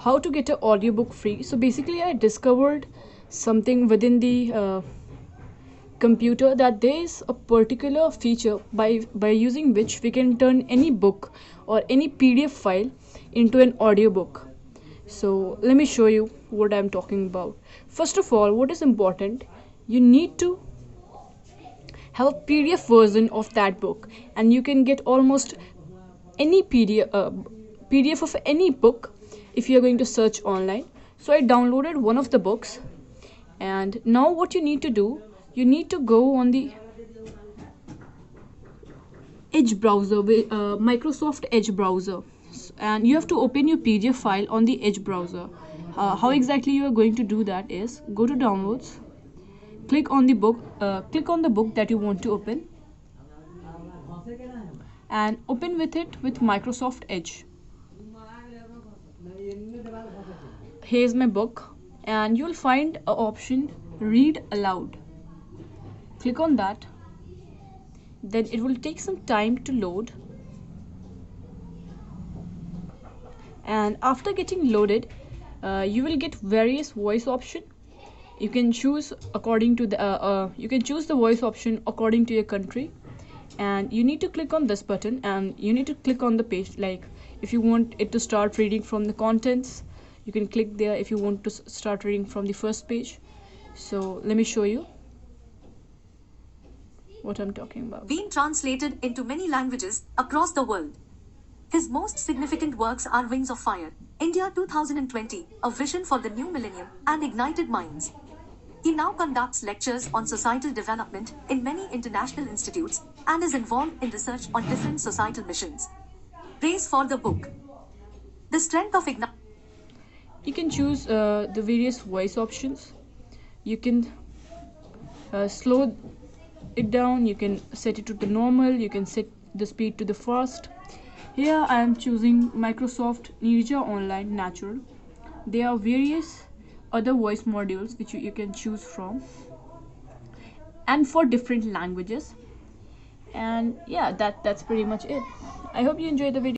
how to get an audiobook free. So basically I discovered something within the computer, that there is a particular feature by using which we can turn any book or any PDF file into an audiobook. So let me show you what I'm talking about. First of all, what is important, you need to have a PDF version of that book, and you can get almost any PDF of any book if you're going to search online. So I downloaded one of the books, and now what you need to do, you need to go on the Edge browser, Microsoft Edge browser, and you have to open your PDF file on the Edge browser. How exactly you are going to do that is, go to downloads, click on the book that you want to open, and open with it with Microsoft Edge. Here's my book, and you'll find an option, read aloud. Click on that, then it will take some time to load, and after getting loaded, you will get various voice option. You can choose according to the you can choose the voice option according to your country, and you need to click on this button, and you need to click on the page. Like if you want it to start reading from the contents, you can click there. If you want to start reading from the first page, so let me show you what I'm talking about. Been translated into many languages across the world. His most significant works are Wings of Fire, India 2020, A Vision for the New Millennium, and Ignited Minds. He now conducts lectures on societal development in many international institutes and is involved in research on different societal missions. Praise for the book. The strength of Ignite. You can choose the various voice options. You can slow it down, you can set it to the normal, you can set the speed to the fast. Here I am choosing Microsoft Ninja Online Natural. There are various other voice modules which you can choose from, and for different languages. And yeah, that's pretty much it. I hope you enjoyed the video.